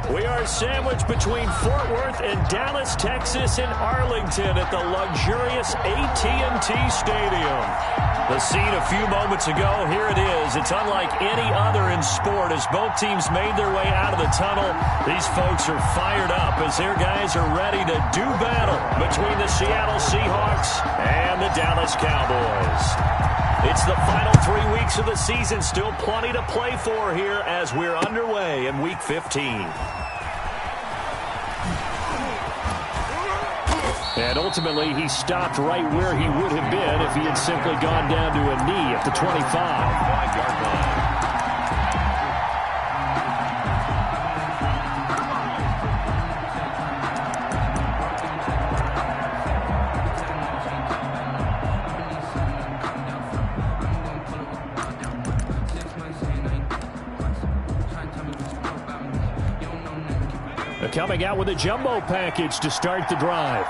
We are sandwiched between Fort Worth and Dallas, Texas, and Arlington at the luxurious AT&T Stadium. The scene a few moments ago, here it is. It's unlike any other in sport as both teams made their way out of the tunnel. These folks are fired up as their guys are ready to do battle between the Seattle Seahawks and the Dallas Cowboys. It's the final 3 weeks of the season. Still plenty to play for here as we're underway in Week 15. And ultimately, he stopped right where he would have been if he had simply gone down to a knee at the 25-yard line. Coming out with a jumbo package to start the drive.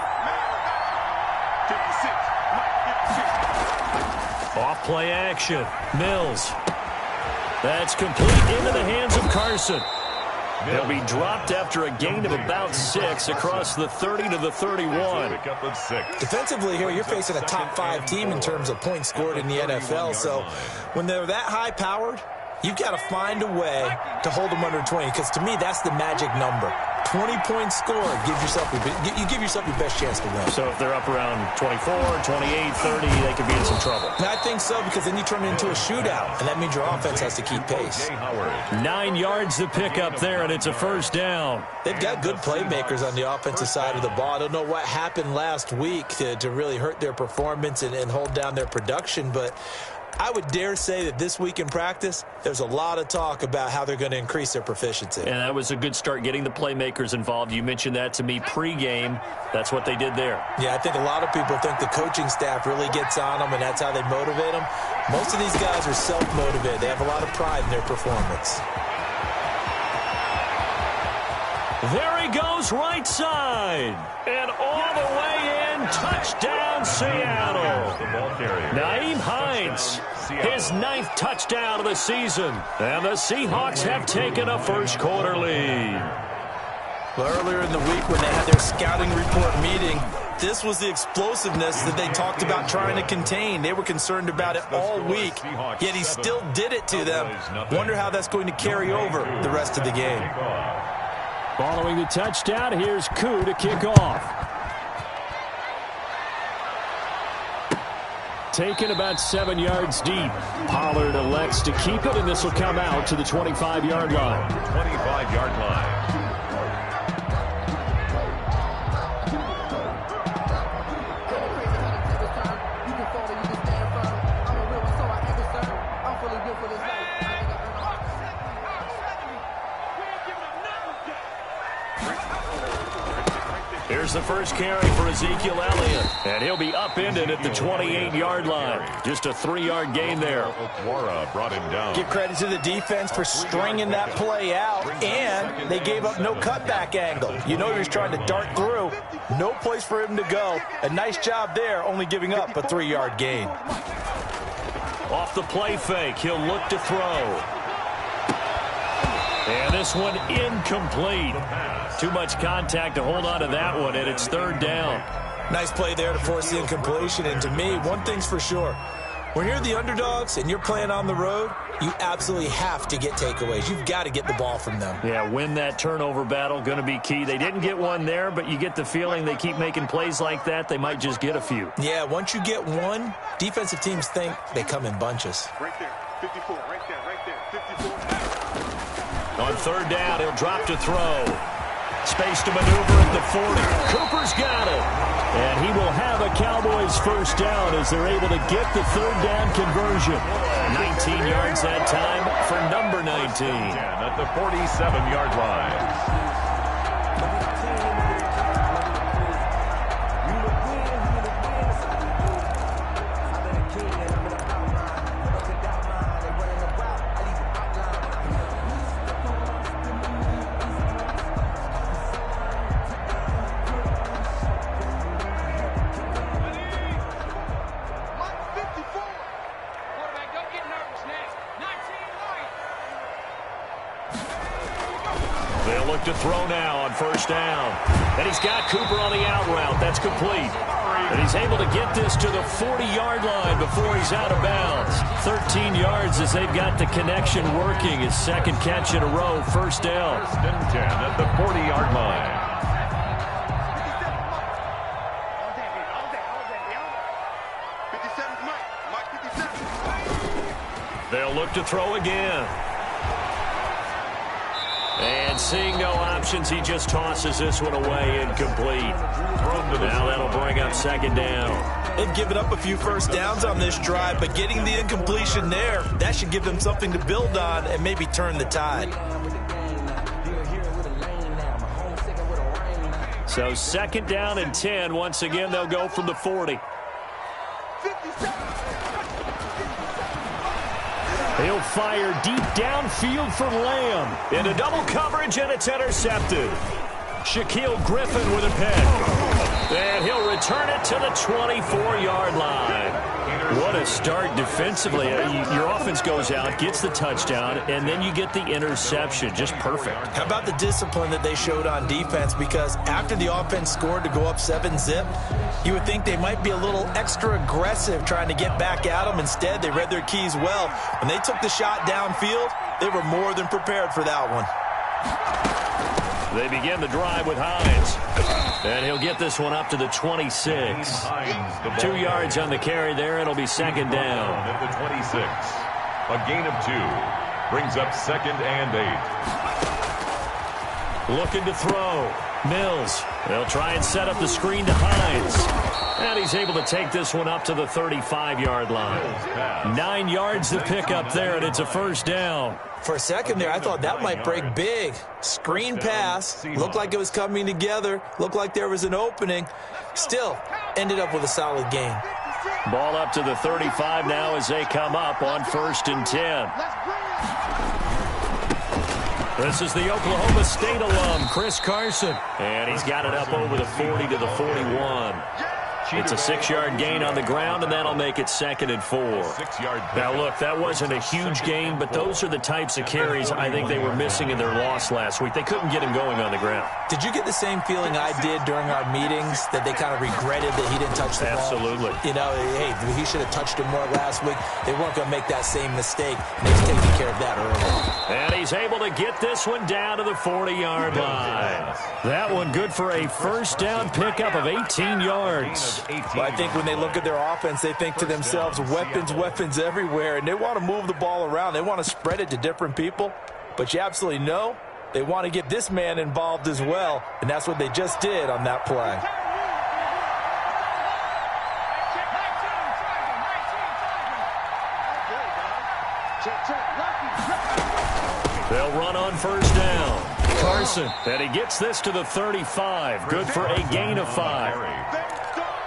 Off play action. Mills. That's complete into the hands of Carson. He'll be dropped after a gain of about 6 across the 30 to the 31. Defensively here, you're facing a top 5 team in terms of points scored in the NFL. So when they're that high-powered, you've got to find a way to hold them under 20, because to me, that's the magic number. 20 points scored, you give yourself your best chance to win. So if they're up around 24, 28, 30, they could be in some trouble. And I think so, because then you turn it into a shootout, and that means your offense has to keep pace. 9 yards to pick up there, and it's a first down. They've got good playmakers on the offensive side of the ball. I don't know what happened last week to really hurt their performance and hold down their production, but I would dare say that this week in practice, there's a lot of talk about how they're going to increase their proficiency. And that was a good start, getting the playmakers involved. You mentioned that to me pregame. That's what they did there. Yeah, I think a lot of people think the coaching staff really gets on them, and that's how they motivate them. Most of these guys are self-motivated. They have a lot of pride in their performance. There he goes, right side. And all the way in, touchdown Seattle. Naeem Hines, his 9th touchdown of the season. And the Seahawks have taken a first-quarter lead. Well, earlier in the week when they had their scouting report meeting, this was the explosiveness that they talked about trying to contain. They were concerned about it all week, yet he still did it to them. Wonder how that's going to carry over the rest of the game. Following the touchdown, here's Koo to kick off. Taken about 7 yards deep. Pollard elects to keep it, and this will come out to the 25-yard line. 25-yard line. Here's the first carry for Ezekiel Elliott, and he'll be upended at the 28-yard line. Just a 3-yard gain there. Brought him down. Give credit to the defense for stringing that play out, and they gave up no cutback angle. You know he was trying to dart through. No place for him to go. A nice job there, only giving up a 3-yard gain. Off the play fake, he'll look to throw. And this one incomplete. Too much contact to hold on to that one, and it's 3rd down. Nice play there to force the incompletion. And to me, one thing's for sure. When you're the underdogs and you're playing on the road, you absolutely have to get takeaways. You've got to get the ball from them. Yeah, win that turnover battle, going to be key. They didn't get one there, but you get the feeling they keep making plays like that, they might just get a few. Yeah, once you get one, defensive teams think they come in bunches. Right there, 54, right there, 54. On 3rd down, he'll drop to throw. Space to maneuver at the 40. Cooper's got it. And he will have a Cowboys first down as they're able to get the 3rd down conversion. 19 yards that time for number 19. At the 47-yard line. look to throw now on first down. And he's got Cooper on the out route. That's complete. And he's able to get this to the 40-yard line before he's out of bounds. 13 yards as they've got the connection working. His second catch in a row, first down. First and 10 at the 40-yard line. They'll look to throw again. And seeing no options, he just tosses this one away incomplete. Now that'll bring up second down. They've given up a few first downs on this drive, but getting the incompletion there, that should give them something to build on and maybe turn the tide. So second down and 10. Once again, they'll go from the 40. He'll fire deep downfield for Lamb. Into double coverage, and it's intercepted. Shaquille Griffin with a pick. And he'll return it to the 24-yard line. What a start defensively. Your offense goes out, gets the touchdown, and then you get the interception. Just perfect. How about the discipline that they showed on defense? Because after the offense scored to go up 7-zip, you would think they might be a little extra aggressive trying to get back at them. Instead, they read their keys well. When they took the shot downfield, they were more than prepared for that one. They begin the drive with Hines. And he'll get this one up to the 26. 2 yards on the carry there. It'll be second down. At the 26. A gain of 2. Brings up second and 8. Looking to throw. Mills. They'll try and set up the screen to Hines. And he's able to take this one up to the 35-yard line. 9 yards to pick up there, and it's a first down. For a second there, I thought that might break big. Screen pass. Looked like it was coming together. Looked like there was an opening. Still, ended up with a solid gain. Ball up to the 35 now as they come up on first and 10. This is the Oklahoma State alum, Chris Carson. And he's got it up over the 40 to the 41. It's a 6-yard gain on the ground, and that'll make it second and 4. Now, look, that wasn't a huge gain, but those are the types of carries I think they were missing in their loss last week. They couldn't get him going on the ground. Did you get the same feeling I did during our meetings, that they kind of regretted that he didn't touch the ball? Absolutely. You know, hey, he should have touched it more last week. They weren't going to make that same mistake, and they've taken care of that early. And he's able to get this one down to the 40-yard line. That one good for a first down pickup of 18 yards. Well, I think when they look at their offense, they think to themselves, weapons everywhere, and they want to move the ball around. They want to spread it to different people, but you absolutely know they want to get this man involved as well, and that's what they just did on that play. They'll run on first down. Carson, and he gets this to the 35. Good for a gain of 5.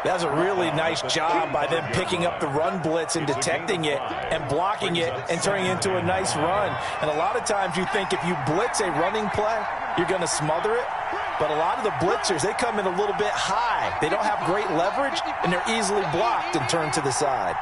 That's a really nice job by them picking up the run blitz and detecting it and blocking it and turning it into a nice run. And a lot of times you think if you blitz a running play, you're going to smother it. But a lot of the blitzers, they come in a little bit high. They don't have great leverage, and they're easily blocked and turned to the side.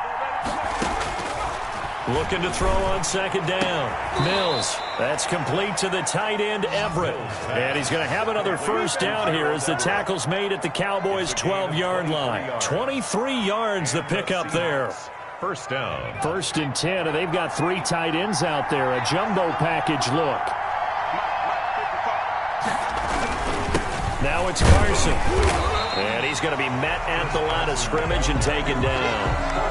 Looking to throw on second down. Mills. That's complete to the tight end, Everett. And he's going to have another first down here as the tackle's made at the Cowboys' 12-yard line. 23 yards the pickup there. First down. First and 10, and they've got 3 tight ends out there. A jumbo package look. Now it's Carson. And he's going to be met at the line of scrimmage and taken down.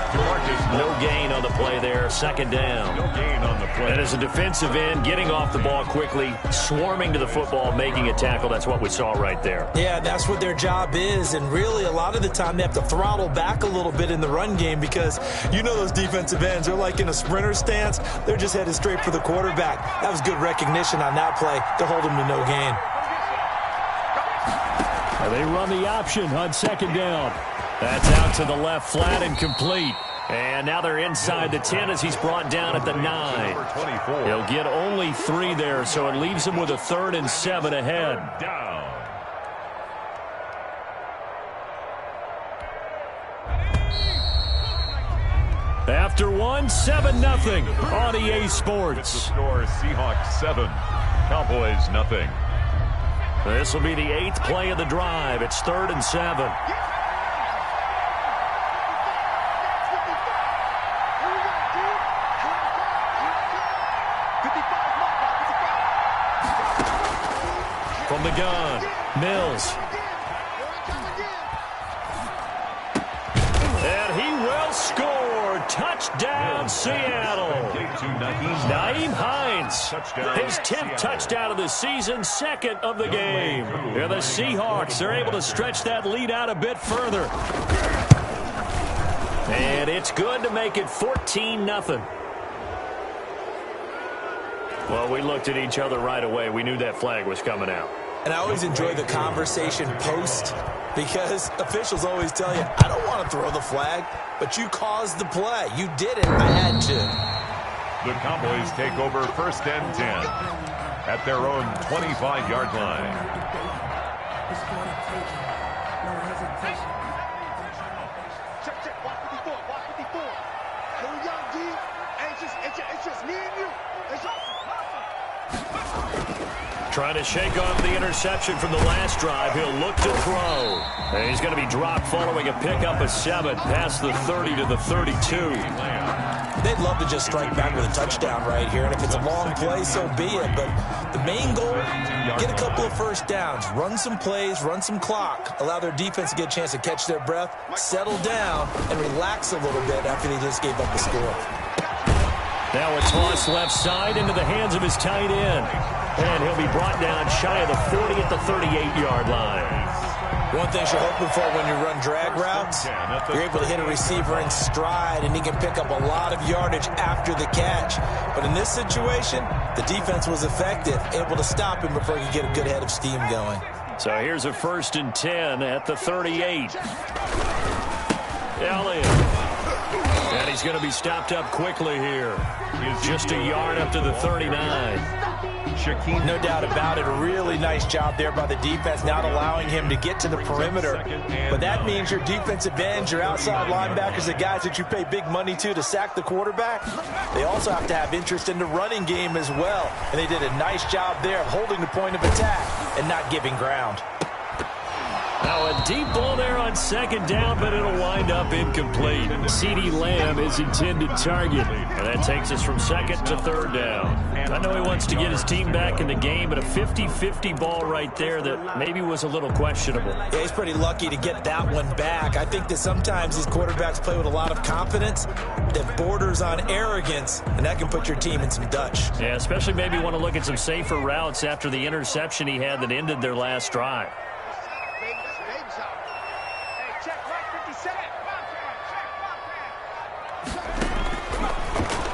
No gain on the play there. Second down. No gain on the play. And as a defensive end, getting off the ball quickly, swarming to the football, making a tackle, that's what we saw right there. Yeah, that's what their job is. And really, a lot of the time, they have to throttle back a little bit in the run game because you know those defensive ends, they're like in a sprinter stance. They're just headed straight for the quarterback. That was good recognition on that play to hold him to no gain. They run the option on second down. That's out to the left, flat and complete. And now they're inside the 10 as he's brought down at the 9. He'll get only 3 there, so it leaves him with a 3rd and 7 ahead. After 1, 7-0 on EA Sports. The score, Seahawks 7, Cowboys 0. This will be the 8th play of the drive. It's 3rd and 7. From the gun, Mills. And he will score. Touchdown, Seattle. Nyheim Hines. His 10th touchdown of the season, 2nd of the game. And the Seahawks are able to stretch that lead out a bit further. And it's good to make it 14-0. Well, we looked at each other right away. We knew that flag was coming out. And I always enjoy the conversation post because officials always tell you, I don't want to throw the flag, but you caused the play. You did it. I had to. The Cowboys take over 1st and 10 at their own 25-yard line. Trying to shake off the interception from the last drive. He'll look to throw. And he's going to be dropped following a pickup of 7 past the 30 to the 32. They'd love to just strike back with a touchdown right here. And if it's a long play, so be it. But the main goal, get a couple of first downs, run some plays, run some clock, allow their defense to get a chance to catch their breath, settle down, and relax a little bit after they just gave up the score. Now a toss left side into the hands of his tight end. And he'll be brought down shy of the 40 at the 38-yard line. One thing you're hoping for when you run drag routes, you're able to hit a receiver in stride, and he can pick up a lot of yardage after the catch. But in this situation, the defense was effective, able to stop him before he could get a good head of steam going. So here's a 1st and 10 at the 38. Elliott. And he's going to be stopped up quickly here. Just a yard up to the 39. No doubt about it. A really nice job there by the defense, not allowing him to get to the perimeter. But that means your defensive ends, your outside linebackers, the guys that you pay big money to sack the quarterback, they also have to have interest in the running game as well. And they did a nice job there of holding the point of attack and not giving ground. Now a deep ball there on 2nd down, but it'll wind up incomplete. CeeDee Lamb is intended target. And that takes us from 2nd to 3rd down. I know he wants to get his team back in the game, but a 50-50 ball right there that maybe was a little questionable. Yeah, he's pretty lucky to get that one back. I think that sometimes these quarterbacks play with a lot of confidence that borders on arrogance, and that can put your team in some Dutch. Yeah, especially maybe want to look at some safer routes after the interception he had that ended their last drive.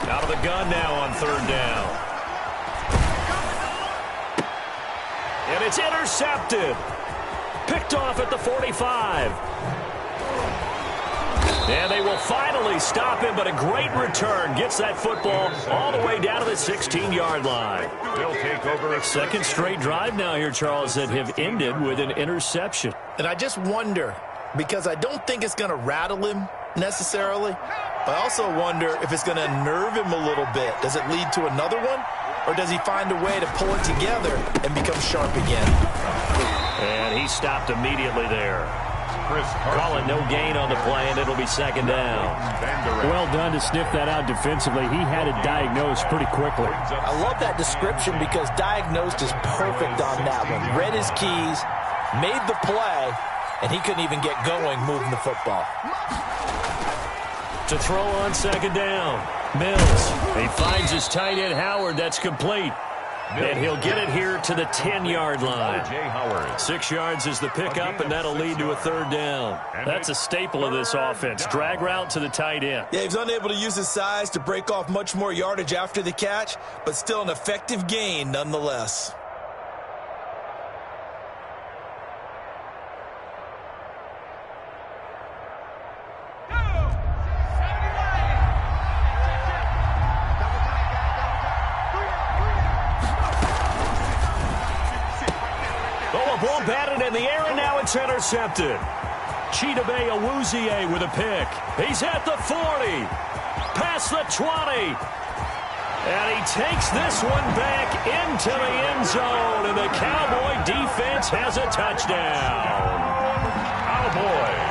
Out of the gun now on 3rd down. And it's intercepted. Picked off at the 45. And they will finally stop him, but a great return. Gets that football all the way down to the 16-yard line. They'll take over a 2nd straight drive now here, Charles, that have ended with an interception. And I just wonder, because I don't think it's going to rattle him necessarily, but I also wonder if it's going to unnerve him a little bit. Does it lead to another one? Or does he find a way to pull it together and become sharp again? And he stopped immediately there. Calling no gain on the play, and it'll be 2nd down. Well done to sniff that out defensively. He had it diagnosed pretty quickly. I love that description because diagnosed is perfect on that one. Read his keys, made the play, and he couldn't even get going moving the football. To throw on 2nd down. Mills. He finds his tight end, Howard. That's complete. And he'll get it here to the 10-yard line. 6 yards is the pickup, and that'll lead to a 3rd down. That's a staple of this offense. Drag route to the tight end. Yeah, he's unable to use his size to break off much more yardage after the catch, but still an effective gain nonetheless. Ball batted in the air, and now it's intercepted. Chidobe Awuzie with a pick. He's at the 40. Past the 20. And he takes this one back into the end zone, and the Cowboy defense has a touchdown. Cowboys.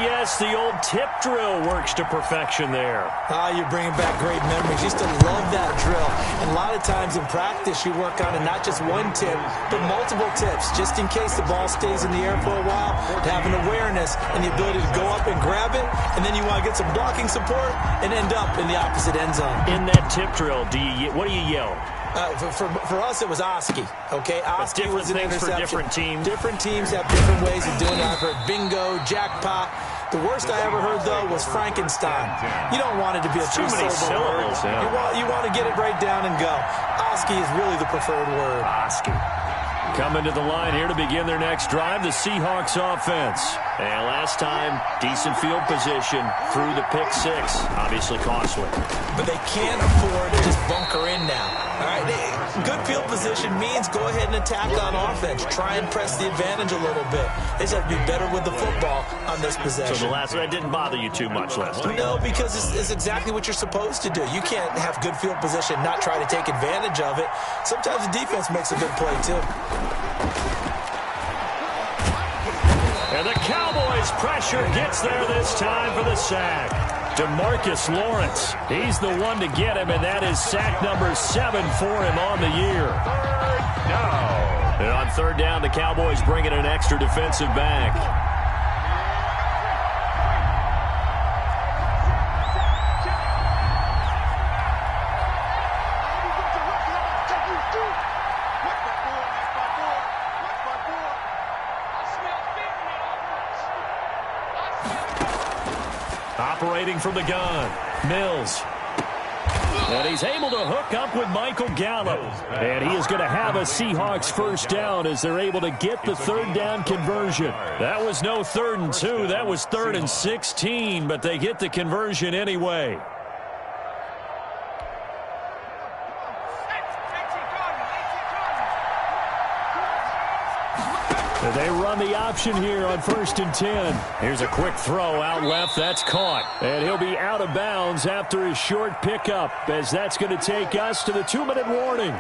Yes, the old tip drill works to perfection there. You're bringing back great memories. Used to love that drill. And a lot of times in practice, you work on it, not just one tip, but multiple tips, just in case the ball stays in the air for a while, to have an awareness and the ability to go up and grab it, and then you want to get some blocking support and end up in the opposite end zone. In that tip drill, what do you yell? For us, it was Oski. Okay, Oski was an interception. For different teams. Different teams have different ways of doing it. I've heard bingo, jackpot. The worst I ever heard, though, was Frankenstein. You don't want it to be a too many syllables. Yeah. You want to get it right down and go. Oski is really the preferred word. Oski. Coming to the line here to begin their next drive, the Seahawks offense. And last time, decent field position through the pick six. Obviously costly. But they can't afford to just bunker in now. All right, good field position means go ahead and attack on offense. Try and press the advantage a little bit. They just have to be better with the football on this possession. So the last one didn't bother you too much last time? No, because it's exactly what you're supposed to do. You can't have good field position, not try to take advantage of it. Sometimes the defense makes a good play, too. And the Cowboys' pressure gets there this time for the sack. DeMarcus Lawrence, he's the one to get him, and that is sack number 7 for him on the year. Third down. And on third down, the Cowboys bring in an extra defensive back. Operating from the gun, Mills. And he's able to hook up with Michael Gallup. And he is going to have a Seahawks first down as they're able to get the third down conversion. That was no 3rd and 2. That was 3rd and 16, but they get the conversion anyway. They run the option here on 1st and 10. Here's a quick throw out left. That's caught. And he'll be out of bounds after his short pickup, as that's going to take us to the 2-minute warning.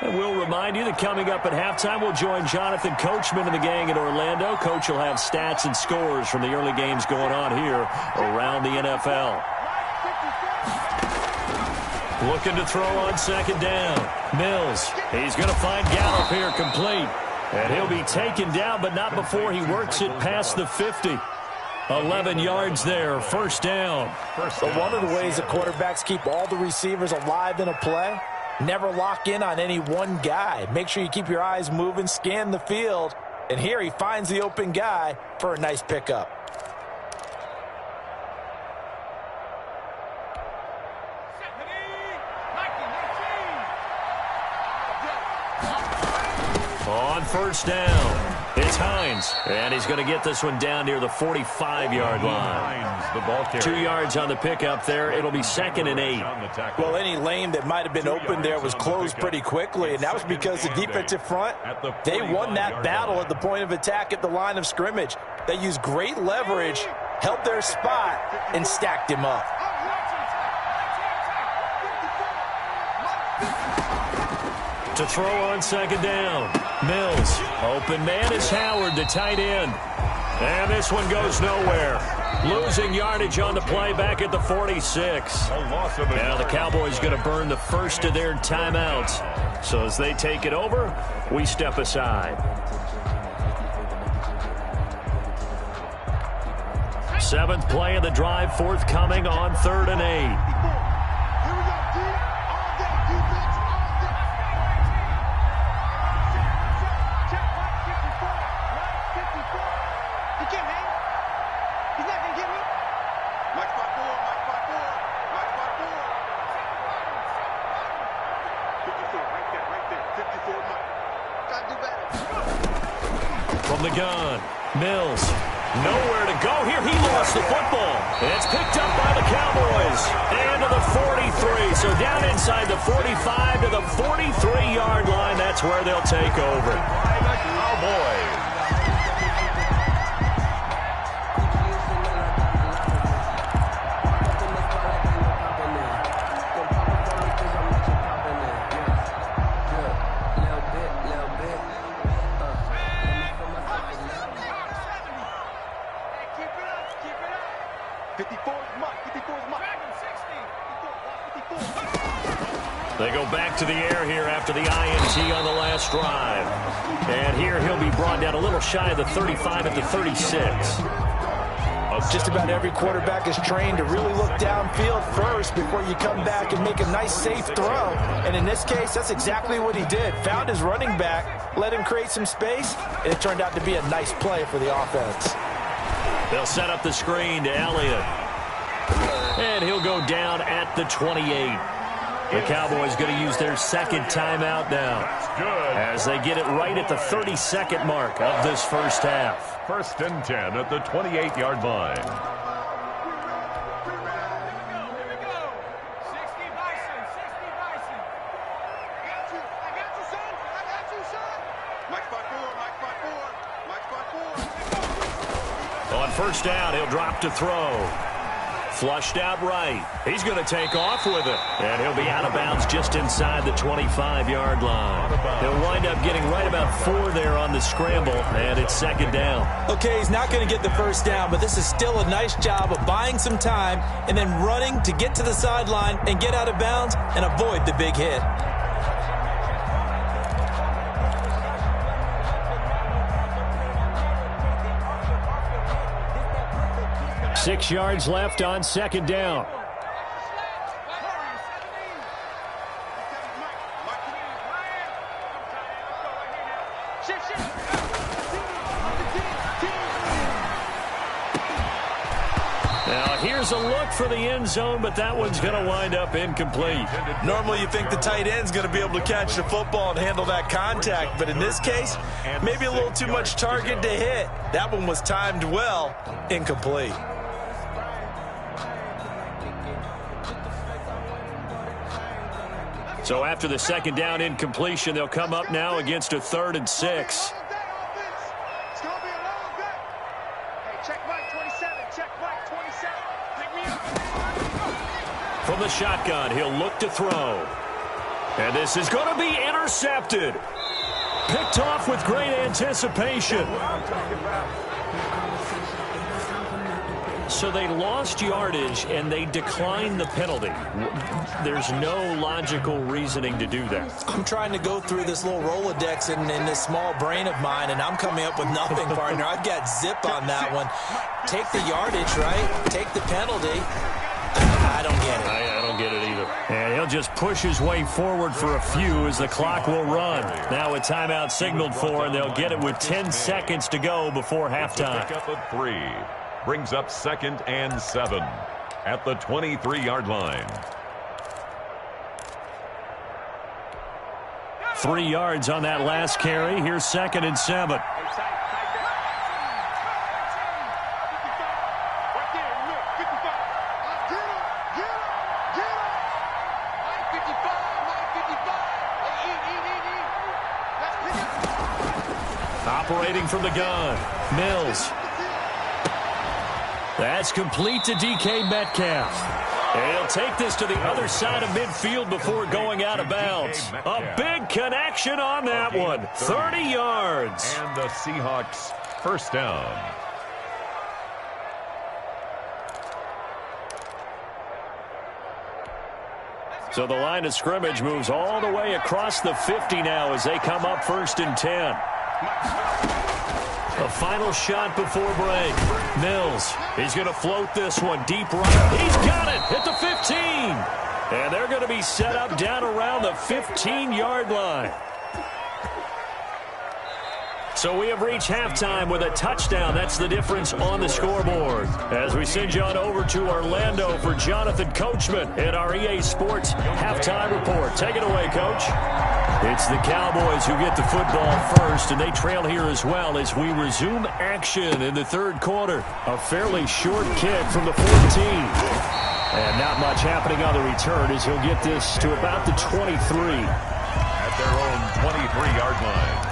And we'll remind you that coming up at halftime, we'll join Jonathan Coachman and the gang in Orlando. Coach will have stats and scores from the early games going on here around the NFL. Looking to throw on 2nd down. Mills, he's going to find Gallup here complete. And he'll be taken down, but not before he works it past the 50. 11 yards there, 1st down. So one of the ways the quarterbacks keep all the receivers alive in a play, never lock in on any one guy. Make sure you keep your eyes moving, scan the field. And here he finds the open guy for a nice pickup. On 1st down, it's Hines. And he's going to get this one down near the 45-yard line. 2 yards on the pickup there. It'll be 2nd and 8. Well, any lane that might have been open there was closed pretty quickly, and that was because the defensive front, they won that battle at the point of attack at the line of scrimmage. They used great leverage, held their spot, and stacked him up. To throw on 2nd down. Mills. Open man is Howard, the tight end. And this one goes nowhere. Losing yardage on the play back at the 46. Now the Cowboys going to burn the first of their timeouts. So as they take it over, we step aside. 7th play of the drive forthcoming on 3rd and 8. From the gun, Mills, nowhere to go here. He lost the football. And it's picked up by the Cowboys. And to the 43. So down inside the 45 to the 43-yard line. That's where they'll take over. Cowboys. They go back to the air here after the INT on the last drive. And here he'll be brought down a little shy of the 35 at the 36. Just about every quarterback is trained to really look downfield first before you come back and make a nice, safe throw. And in this case, that's exactly what he did. Found his running back, let him create some space, and it turned out to be a nice play for the offense. They'll set up the screen to Elliott. And he'll go down at the 28. The Cowboys going to use their second timeout now as they get it right at the 32nd mark of this first half. 1st and 10 at the 28-yard line. On first down, he'll drop to throw. Flushed out right. He's going to take off with it. And he'll be out of bounds just inside the 25-yard line. He'll wind up getting right about 4 there on the scramble, and it's 2nd down. Okay, he's not going to get the first down, but this is still a nice job of buying some time and then running to get to the sideline and get out of bounds and avoid the big hit. Six yards left on 2nd down. Now here's a look for the end zone, but that one's going to wind up incomplete. Normally you think the tight end's going to be able to catch the football and handle that contact, but in this case, maybe a little too much target to hit. That one was timed well, incomplete. So after the 2nd down incompletion, they'll come up now against a 3rd and 6. From the shotgun, he'll look to throw. And this is going to be intercepted. Picked off with great anticipation. So they lost yardage, and they declined the penalty. There's no logical reasoning to do that. I'm trying to go through this little Rolodex in this small brain of mine, and I'm coming up with nothing, partner. I've got zip on that one. Take the yardage, right? Take the penalty. I don't get it. I don't get it either. And he'll just push his way forward for a few as the clock will run. Now a timeout signaled for, and they'll get it with 10 seconds to go before halftime. Pick up a 3. Brings up 2nd and 7 at the 23-yard line. 3 yards on that last carry. Here's 2nd and 7. Operating from the gun, Mills. That's complete to DK Metcalf. And he'll take this to the other side of midfield before going out of bounds. A big connection on that one. 30 yards. And the Seahawks 1st down. So the line of scrimmage moves all the way across the 50 now as they come up 1st and 10. A final shot before break. Mills, he's going to float this one deep right. He's got it at the 15. And they're going to be set up down around the 15-yard line. So we have reached halftime with a touchdown. That's the difference on the scoreboard. As we send you on over to Orlando for Jonathan Coachman in our EA Sports Halftime Report. Take it away, Coach. It's the Cowboys who get the football first, and they trail here as well as we resume action in the 3rd quarter. A fairly short kick from the 14. And not much happening on the return as he'll get this to about the 23. At their own 23-yard line.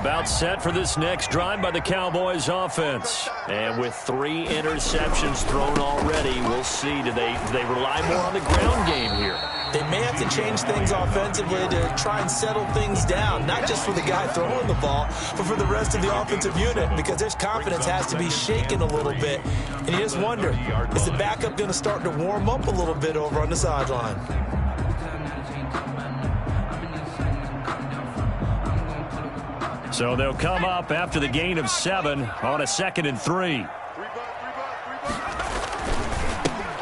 About set for this next drive by the Cowboys offense. And with 3 interceptions thrown already, we'll see. Do they rely more on the ground game here? They may have to change things offensively to try and settle things down, not just for the guy throwing the ball, but for the rest of the offensive unit, because their confidence has to be shaken a little bit. And you just wonder, is the backup going to start to warm up a little bit over on the sideline? So they'll come up after the gain of 7 on a 2nd and 3.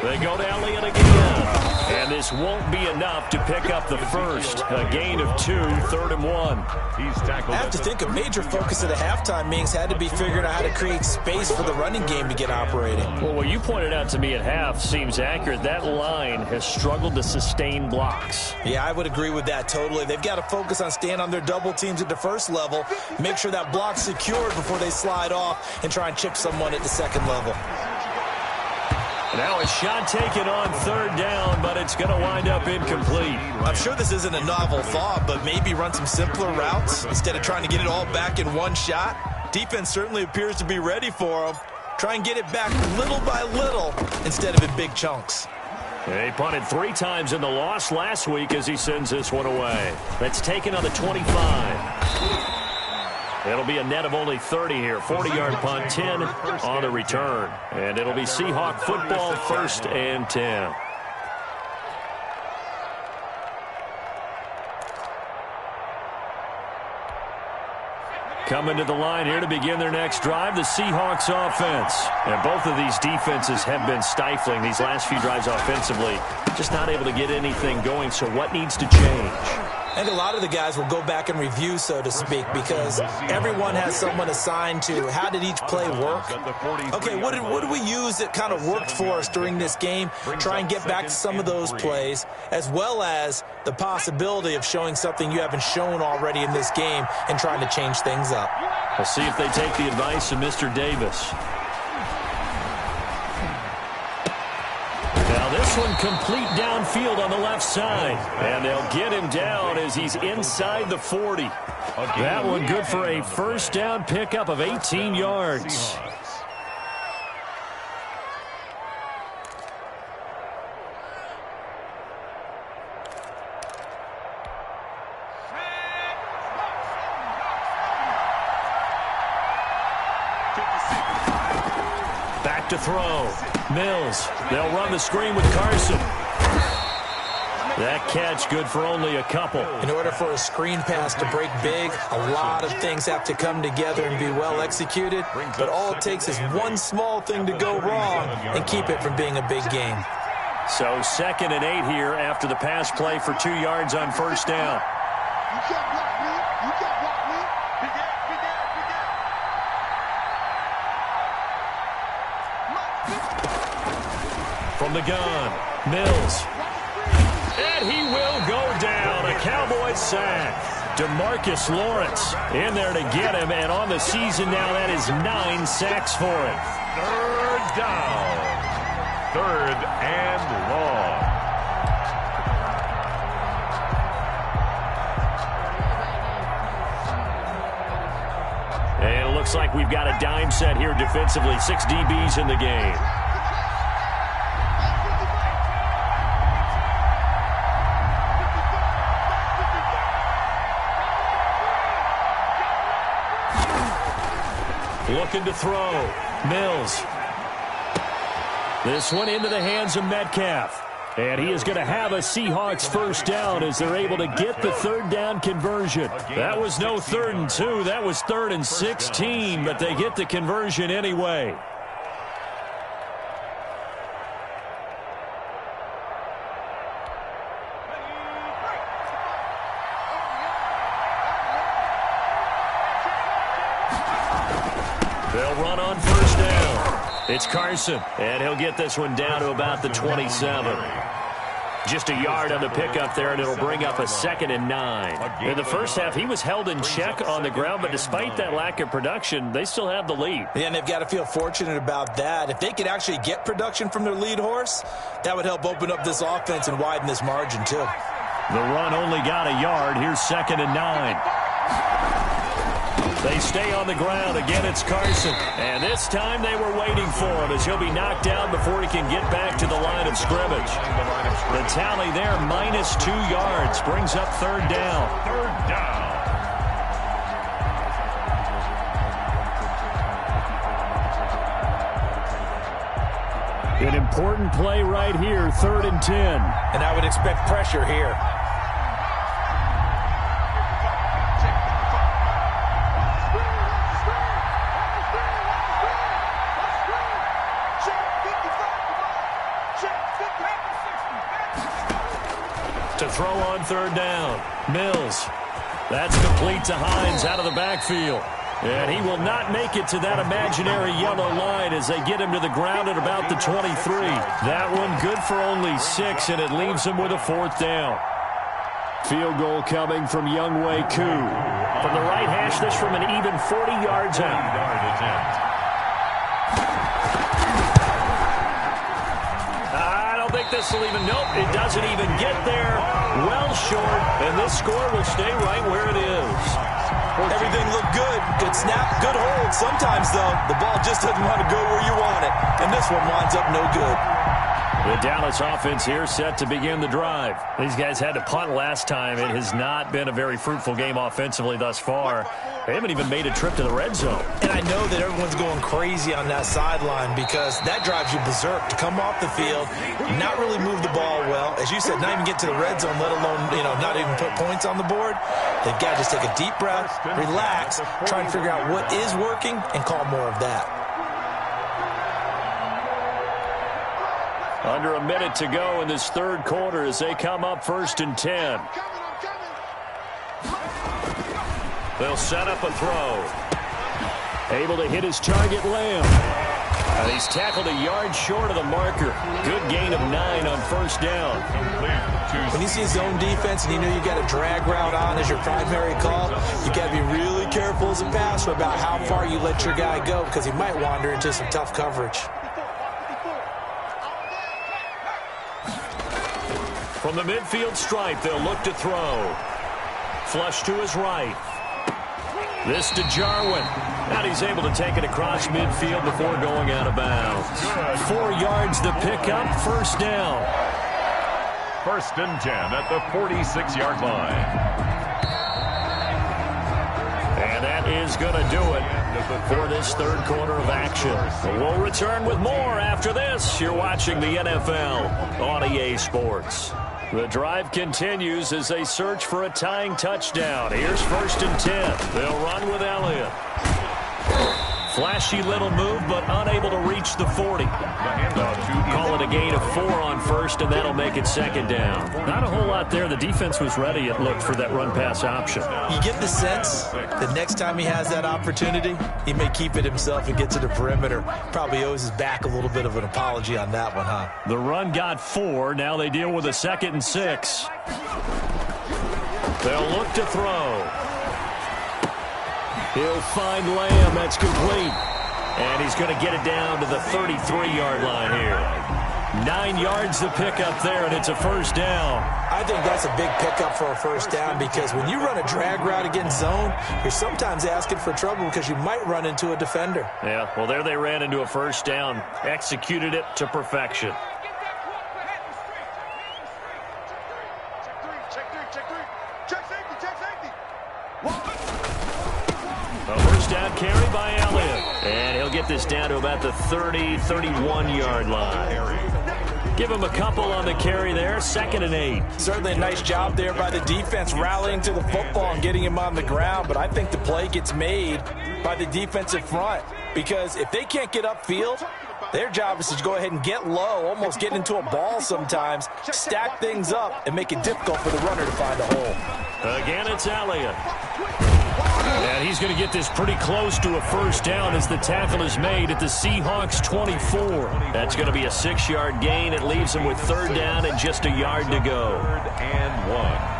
They go to Elliott again. And this won't be enough to pick up the first. A gain of 2, 3rd and 1. I have to think a major focus of the halftime meetings had to be figuring out how to create space for the running game to get operating. Well, what you pointed out to me at half seems accurate. That line has struggled to sustain blocks. Yeah, I would agree with that totally. They've got to focus on staying on their double teams at the first level, make sure that block's secured before they slide off and try and chip someone at the second level. Now a shot taken on 3rd down, but it's going to wind up incomplete. I'm sure this isn't a novel thought, but maybe run some simpler routes instead of trying to get it all back in one shot. Defense certainly appears to be ready for them. Try and get it back little by little instead of in big chunks. He punted 3 times in the loss last week as he sends this one away. That's taken on the 25. It'll be a net of only 30 here. 40-yard punt, 10 on the return. And it'll be Seahawk football, 1st and 10. Coming to the line here to begin their next drive, the Seahawks offense. And both of these defenses have been stifling these last few drives offensively. Just not able to get anything going, so what needs to change? I think a lot of the guys will go back and review, so to speak, because everyone has someone assigned to how did each play work. Okay, what did we use that kind of worked for us during this game? Try and get back to some of those plays, as well as the possibility of showing something you haven't shown already in this game and trying to change things up. We'll see if they take the advice of Mr. Davis. Now this one complete downfield on the left side. And they'll get him down as he's inside the 40. That one good for a 1st down pickup of 18 yards. Back to throw. Mills. They'll run the screen with Carson. That catch good for only a couple. In order for a screen pass to break big, a lot of things have to come together and be well executed. But all it takes is one small thing to go wrong and keep it from being a big game. So 2nd and 8 here after the pass play for 2 yards on 1st down. You can't block me. You can't block me. From the gun, Mills. And he will go down. A Cowboys sack. DeMarcus Lawrence in there to get him. And on the season now, that is 9 sacks for him. 3rd down. 3rd and long. And it looks like we've got a dime set here defensively. 6 DBs in the game. Looking to throw. Mills. This one into the hands of Metcalf. And he is going to have a Seahawks 1st down as they're able to get the 3rd down conversion. That was no 3rd and 2. That was 3rd and 16, but they get the conversion anyway. They'll run on 1st down. It's Carson, and he'll get this one down to about the 27. Just a yard on the pickup there, and it'll bring up a 2nd and 9. In the first half, he was held in check on the ground, but despite that lack of production, they still have the lead. Yeah, and they've got to feel fortunate about that. If they could actually get production from their lead horse, that would help open up this offense and widen this margin, too. The run only got a yard. Here's 2nd and 9. They stay on the ground. Again, it's Carson. And this time they were waiting for him as he'll be knocked down before he can get back to the line of scrimmage. The tally there, -2 yards, brings up 3rd down. 3rd down. An important play right here, 3rd and 10. And I would expect pressure here. To throw on 3rd down. Mills. That's complete to Hines out of the backfield. And he will not make it to that imaginary yellow line as they get him to the ground at about the 23. That one good for only 6, and it leaves him with a 4th down. Field goal coming from Younghoe Koo. From the right hash, this from an even 40 yards out. I don't think this will even, nope, it doesn't even get there. Well short, and this score will stay right where it is. Everything looked good. Good snap, good hold. Sometimes, though, the ball just doesn't want to go where you want it. And this one winds up no good. The Dallas offense here set to begin the drive. These guys had to punt last time. It has not been a very fruitful game offensively thus far. They haven't even made a trip to the red zone. And I know that everyone's going crazy on that sideline because that drives you berserk to come off the field, not really move the ball well. As you said, not even get to the red zone, let alone, not even put points on the board. They've got to just take a deep breath, relax, try and figure out what is working, and call more of that. Under a minute to go in this 3rd quarter as they come up 1st and 10. They'll set up a throw. Able to hit his target, Lamb. And he's tackled a yard short of the marker. Good gain of 9 on 1st down. When you see zone defense and you know you got a drag route on as your primary call, you got to be really careful as a passer about how far you let your guy go because he might wander into some tough coverage. From the midfield stripe, they'll look to throw. Flush to his right. This to Jarwin. And he's able to take it across midfield before going out of bounds. 4 yards the pickup, 1st down. 1st and 10 at the 46-yard line. And that is going to do it for this 3rd quarter of action. We'll return with more after this. You're watching the NFL on EA Sports. The drive continues as they search for a tying touchdown. Here's 1st and 10. They'll run with Elliott. Flashy little move, but unable to reach the 40. Call it a gain of 4 on 1st, and that'll make it 2nd down. Not a whole lot there. The defense was ready, it looked, for that run-pass option. You get the sense that next time he has that opportunity, he may keep it himself and get to the perimeter. Probably owes his back a little bit of an apology on that one, huh? The run got 4. Now they deal with a 2nd and 6. They'll look to throw. He'll find Lamb. That's complete. And he's going to get it down to the 33-yard line here. 9 yards the pickup there, and it's a 1st down. I think that's a big pickup for a 1st down because when you run a drag route against zone, you're sometimes asking for trouble because you might run into a defender. Yeah, well, there they ran into a 1st down. Executed it to perfection. A 1st down carry by Elliott. And he'll get this down to about the 30, 31-yard line. Give him a couple on the carry there. 2nd and 8. Certainly a nice job there by the defense rallying to the football and getting him on the ground. But I think the play gets made by the defensive front because if they can't get upfield, their job is to go ahead and get low, almost get into a ball sometimes, stack things up, and make it difficult for the runner to find a hole. Again, it's Elliott. And he's going to get this pretty close to a 1st down as the tackle is made at the Seahawks 24. That's going to be a 6-yard gain. It leaves him with 3rd down and just a yard to go. 3rd and 1.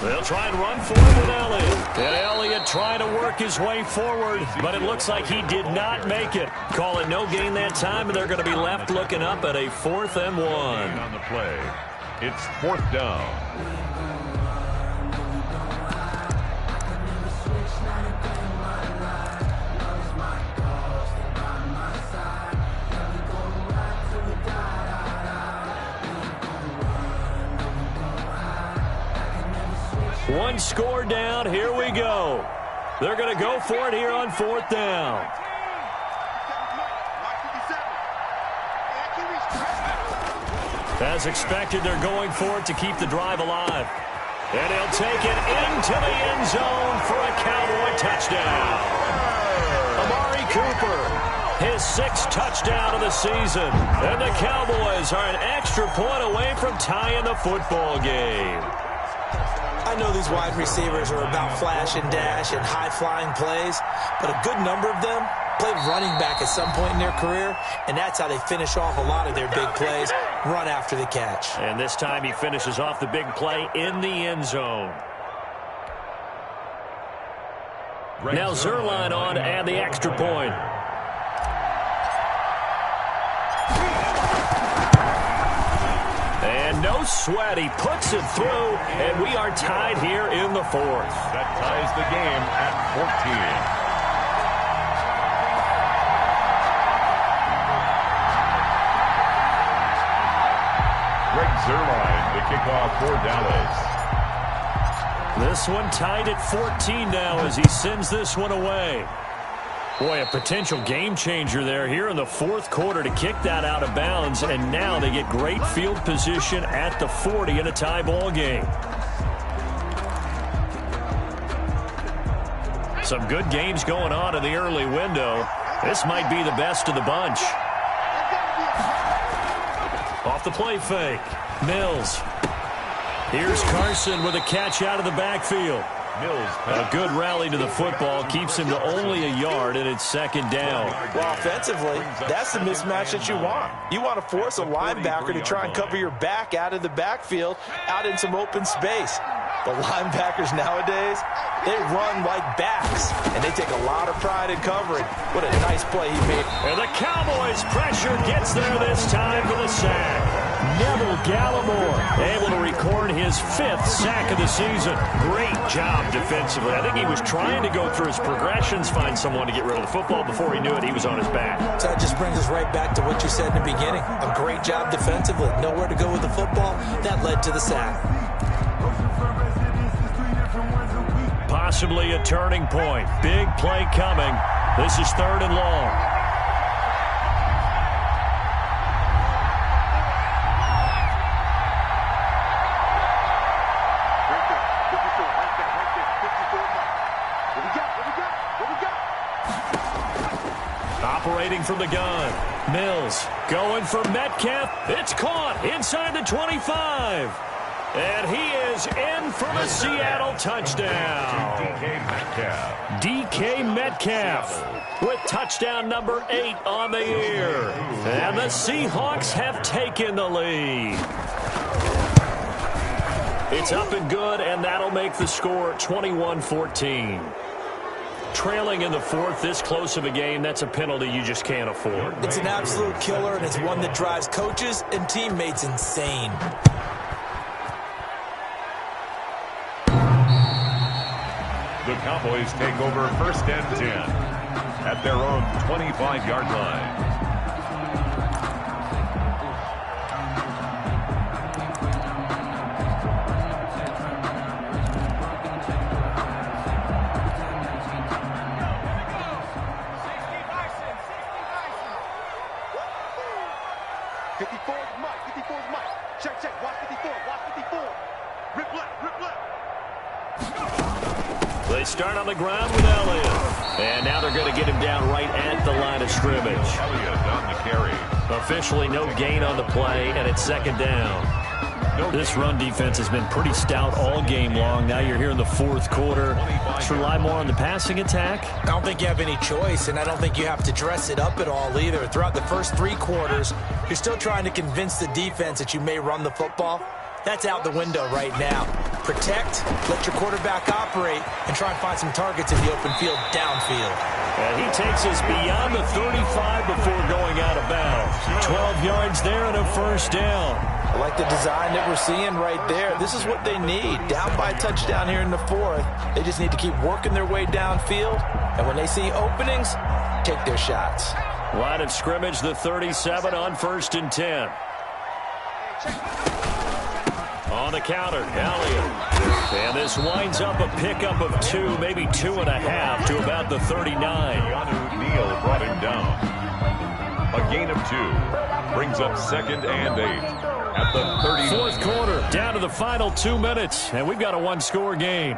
They'll try and run for it with Elliott. And Elliott trying to work his way forward, but it looks like he did not make it. Call it no gain that time, and they're going to be left looking up at a 4th and 1. On the play, it's 4th down. One score down. Here we go. They're going to go for it here on 4th down. As expected, they're going for it to keep the drive alive. And he'll take it into the end zone for a Cowboy touchdown. Amari Cooper, his 6th touchdown of the season. And the Cowboys are an extra point away from tying the football game. I know these wide receivers are about flash and dash and high-flying plays, but a good number of them played running back at some point in their career, and that's how they finish off a lot of their big plays, run after the catch. And this time he finishes off the big play in the end zone. Now Zerline on to add the extra point. And no sweat, he puts it through, and we are tied here in the 4th. That ties the game at 14. Greg Zerline, the kickoff for Dallas. This one tied at 14 now as he sends this one away. Boy, a potential game changer there here in the 4th quarter to kick that out of bounds, and now they get great field position at the 40 in a tie ball game. Some good games going on in the early window. This might be the best of the bunch. Off the play fake. Mills. Here's Carson with a catch out of the backfield. A good rally to the football keeps him to only a yard, and it's 2nd down. Well, offensively, that's the mismatch that you want. You want to force a linebacker to try and cover your back out of the backfield, out in some open space. The linebackers nowadays, they run like backs, and they take a lot of pride in covering. What a nice play he made. And the Cowboys' pressure gets there this time for the sack. Neville Gallimore able to record his 5th sack of the season. Great job defensively. I think he was trying to go through his progressions, find someone to get rid of the football. Before he knew it, he was on his back. So that just brings us right back to what you said in the beginning. A great job defensively. Nowhere to go with the football. That led to the sack. Possibly a turning point. Big play coming. This is 3rd and long. Operating from the gun. Mills going for Metcalf. It's caught inside the 25. And he is in for the Seattle touchdown. DK Metcalf with touchdown number 8 on the year. And the Seahawks have taken the lead. It's up and good, and that'll make the score 21-14. Trailing in the 4th, this close of a game, that's a penalty you just can't afford. It's an absolute killer, and it's one that drives coaches and teammates insane. The Cowboys take over 1st and 10 at their own 25-yard line. They start on the ground with Elliott. And now they're going to get him down right at the line of scrimmage. Elliott on the carry. Officially no gain on the play, and it's 2nd down. This run defense has been pretty stout all game long. Now you're here in the 4th quarter. Let's rely more on the passing attack. I don't think you have any choice, and I don't think you have to dress it up at all either. Throughout the first 3 quarters, you're still trying to convince the defense that you may run the football. That's out the window right now. protect, let your quarterback operate, and try and find some targets in the open field downfield. And he takes us beyond the 35 before going out of bounds. 12 yards there and a first down. I like the design that we're seeing right there. This is what they need. Down by a touchdown here in the fourth. They just need to keep working their way downfield. And when they see openings, take their shots. Line of scrimmage, the 37 on 1st and 10. On the counter, Elliott. And this winds up a pickup of 2, maybe 2.5 to about the 39. Neal brought him down. A gain of 2 brings up 2nd and 8 at the 30. Fourth quarter, down to the final 2 minutes, and we've got a one-score game.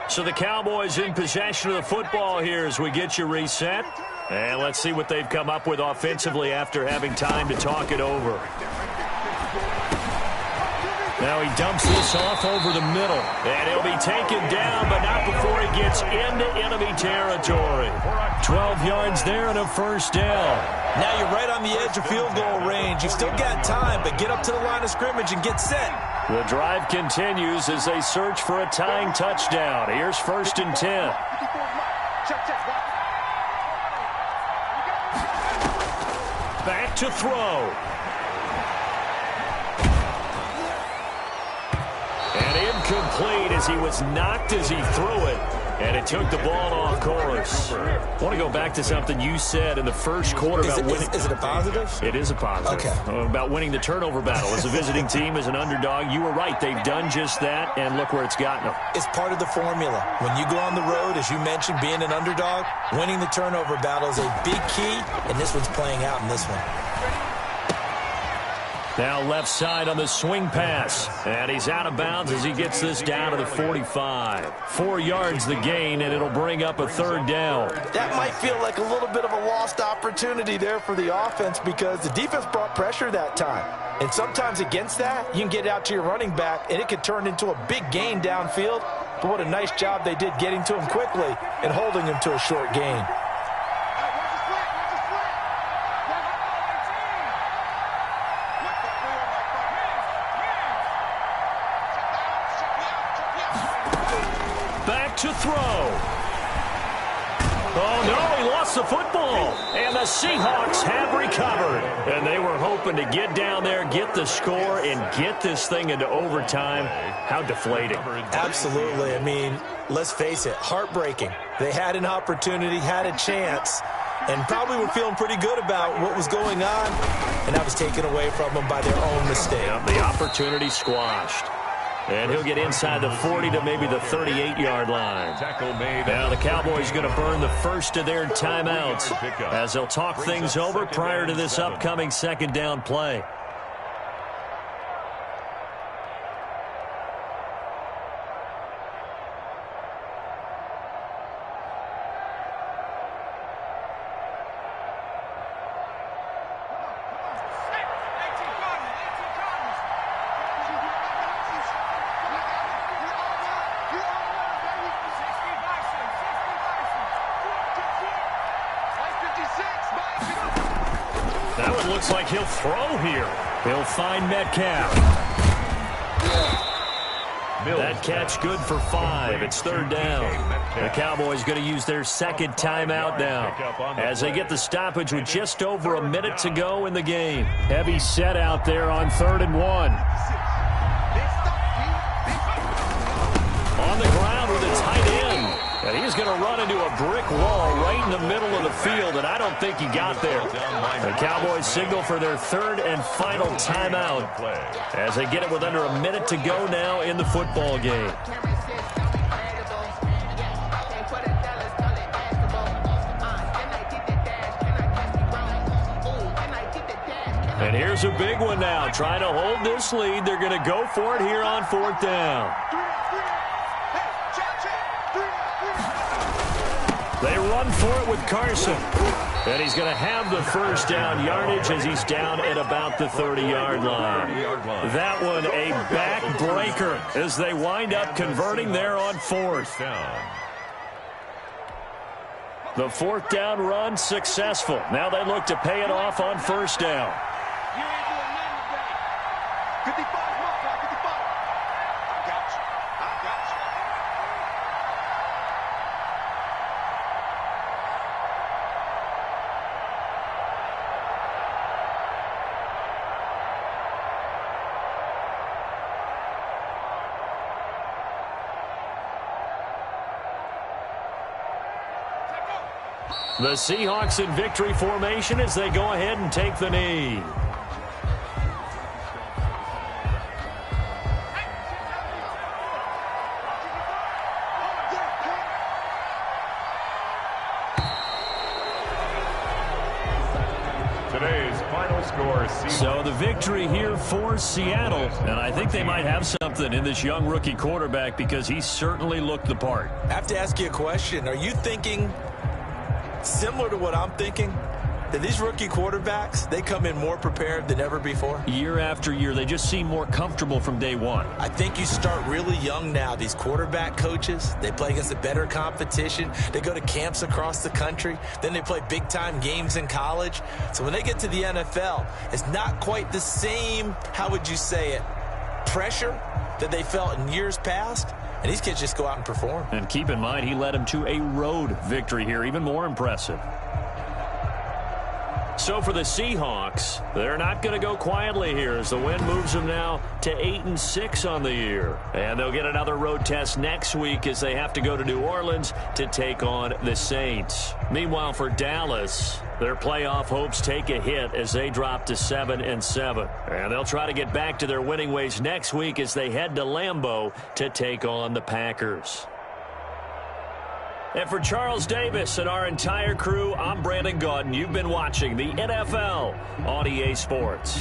So the Cowboys in possession of the football here as we get you reset. And let's see what they've come up with offensively after having time to talk it over. Now he dumps this off over the middle. And he'll be taken down, but not before he gets into enemy territory. 12 yards there and a first down. Now you're right on the edge of field goal range. You've still got time, but get up to the line of scrimmage and get set. The drive continues as they search for a tying touchdown. Here's 1st and 10. Back to throw. And incomplete as he was knocked as he threw it. And it took the ball off course. I want to go back to something you said in the first quarter about winning. Is it a positive? It is a positive. Okay. About winning the turnover battle. As a visiting team, as an underdog, you were right. They've done just that, and look where it's gotten them. It's part of the formula. When you go on the road, as you mentioned, being an underdog, winning the turnover battle is a big key, and this one's playing out in this one. Now left side on the swing pass. And he's out of bounds as he gets this down to the 45. 4 yards the gain, and it'll bring up a 3rd down. That might feel like a little bit of a lost opportunity there for the offense because the defense brought pressure that time. And sometimes against that, you can get out to your running back, and it could turn into a big gain downfield. But what a nice job they did getting to him quickly and holding him to a short gain. To throw. Oh, no, he lost the football. And the Seahawks have recovered. And they were hoping to get down there, get the score, and get this thing into overtime. How deflating. Absolutely. I mean, let's face it, heartbreaking. They had an opportunity, had a chance, and probably were feeling pretty good about what was going on, and that was taken away from them by their own mistake. Yep, the opportunity squashed. And he'll get inside the 40 to maybe the 38-yard line. Now the Cowboys going to burn the first of their timeouts as they'll talk things over prior to this upcoming 2nd down play. That one looks like he'll throw here. He'll find Metcalf. That catch good for 5. It's 3rd down. The Cowboys going to use their 2nd timeout now as they get the stoppage with just over a minute to go in the game. Heavy set out there on 3rd and 1. On the ground with a tight end. And he's going to run into a brick wall right in the middle of the field, and I don't think he got there. The Cowboys signal for their 3rd and final timeout as they get it with under a minute to go now in the football game. And here's a big one now. Trying to hold this lead. They're going to go for it here on 4th down. They run for it with Carson. And he's going to have the first down yardage as he's down at about the 30-yard line. That one a backbreaker as they wind up converting there on 4th. The 4th down run successful. Now they look to pay it off on 1st down. You ain't doing nothing today. 55, Mark, 55. I got you. I got you. The Seahawks in victory formation as they go ahead and take the knee. Today's final score, So the victory here for Seattle, and I think they might have something in this young rookie quarterback because he certainly looked the part. I have to ask you a question. Are you thinking similar to what I'm thinking? That these rookie quarterbacks, they come in more prepared than ever before? Year after year, they just seem more comfortable from day one. I think you start really young now. These quarterback coaches, they play against a better competition. They go to camps across the country. Then they play big-time games in college. So when they get to the NFL, it's not quite the same, how would you say it, pressure that they felt in years past. And these kids just go out and perform. And keep in mind, he led them to a road victory here, even more impressive. So for the Seahawks, they're not going to go quietly here as the win moves them now to 8-6 on the year. And they'll get another road test next week as they have to go to New Orleans to take on the Saints. Meanwhile, for Dallas, their playoff hopes take a hit as they drop to 7-7. And they'll try to get back to their winning ways next week as they head to Lambeau to take on the Packers. And for Charles Davis and our entire crew, I'm Brandon Gaudin. You've been watching the NFL on EA Sports.